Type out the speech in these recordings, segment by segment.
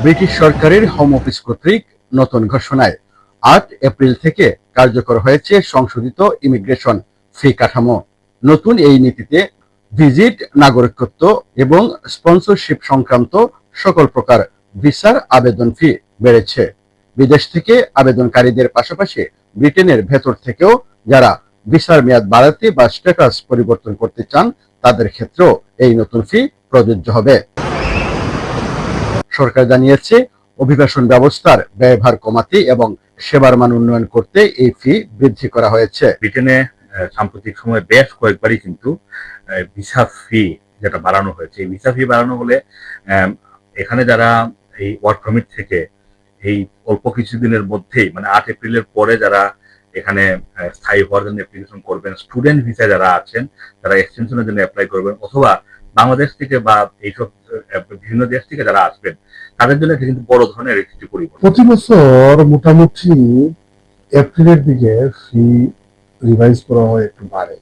British সরকারের home office কর্তৃক নতুন ঘোষণায় ৮ এপ্রিল থেকে কার্যকর হয়েছে সংশোধিত ইমিগ্রেশন ফি কাঠামো। নতুন এই নীতিতে ভিজিট, নাগরিকত্ব এবং স্পন্সরশিপ সংক্রান্ত সকল প্রকার ভিসার আবেদন ফি বেড়েছে। বিদেশ থেকে আবেদনকারীদের পাশাপাশি ব্রিটেনের ভেতর থেকেও যারা ভিসার মেয়াদ বাড়াতে বা স্ট্যাটাস পরিবর্তন করতে চান তাদের ক্ষেত্রেও এই নতুন ফি প্রযোজ্য হবে। সরকার জানিয়েছে, অভিবাসন ব্যবস্থার ব্যয়ভার কমাতে এবং সেবার মান উন্নয়ন করতে এই ফি বৃদ্ধি করা হয়েছে। ব্রিটেনে সাম্প্রতিক সময়ে বেশ কয়েকবারই কিন্তু ভিসা ফি যেটা বাড়ানো হয়েছে, এই ভিসা ফি বাড়ানো হলে এখানে যারা এই ওয়ার্ক পারমিট থেকে এই অল্প কিছুদিনের মধ্যেই মানে ৮ এপ্রিলের পরে যারা এখানে স্থায়ী হওয়ার জন্য অ্যাপ্লিকেশন করবেন, স্টুডেন্ট ভিসা যারা আছেন তারা এক্সটেনশনের জন্য অ্যাপ্লাই করবেন, অথবা বাংলাদেশ থেকে বা এইসব বিভিন্ন দেশ থেকে যারা আসবেন তাদের জন্য এটা কিন্তু বড় ধরনের একটি পরিবর্তন। প্রতি বছর মোটামুটি এপ্রিলের দিকে ফি রিভাইজ করা হয়, একটু বাড়ে।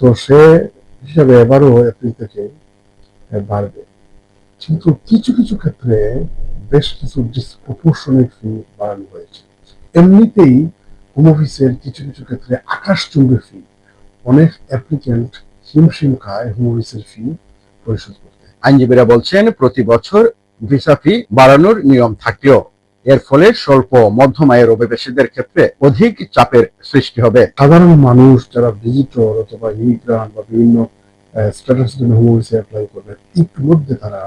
তো সে হিসাবে এবারও এপ্রিল থেকে বাড়বে, কিন্তু কিছু কিছু ক্ষেত্রে বেশ কিছু ডিসপ্রপোর্শনেট ফি বাড়ানো হয়েছে। এমনিতেই হোম অফিসের কিছু কিছু ক্ষেত্রে আকাশচুম্বী ফি, অনেক অ্যাপ্লিক্যান্ট হিমশিম খায় হোম অফিসের ফি পরিশোধ করতে। আইনজীবীরা বলছেন, প্রতি বছর ভিসা ফি বাড়ানোর নিয়ম থাকলেও এর ফলে স্বল্প মধ্যম আয়ের অভিবাসীদের ক্ষেত্রে অধিক চাপের সৃষ্টি হবে। সাধারণ মানুষ যারা ভিজিটর অথবা ইমিগ্রান্ট বা বিভিন্ন স্ট্যাটাসের জন্য হোম অফিসে অ্যাপ্লাই করবে, ইতিমধ্যে তারা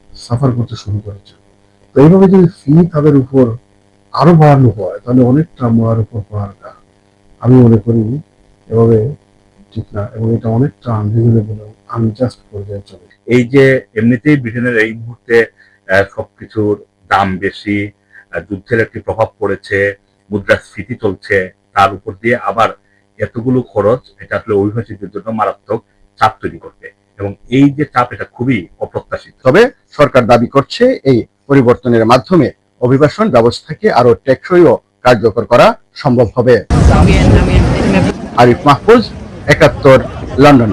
সাফার করতে শুরু করেছে। তো এইভাবে যদি ফি তাদের উপর আরো বাড়ানো হয় তাহলে অনেকটা মরার উপর পড়াটা আমি মনে করি এভাবে ঠিক না, এবং এটা অনেকটা আনরিজনেবল এবং আনজাস্ট পর্যায়ে চলে। এই যে এমনিতেই ব্রিটেনের এই মুহূর্তে সবকিছুর দাম বেশি, যুদ্ধের একটি প্রভাব পড়েছে, মুদ্রাস্ফীতি চলছে, তার উপর দিয়ে আবার এতগুলো খরচ, এটা আসলে অভিবাসীদের জন্য মারাত্মক চাপ তৈরি করবে, এবং এই যে চাপ এটা খুবই অপ্রত্যাশিত। তবে সরকার দাবি করছে, এই পরিবর্তনের মাধ্যমে অভিবাসন ব্যবস্থাকে আরো টেকসই ও কার্যকর করা সম্ভব হবে। আরিফ মাহফুজ, ৭১, লন্ডন।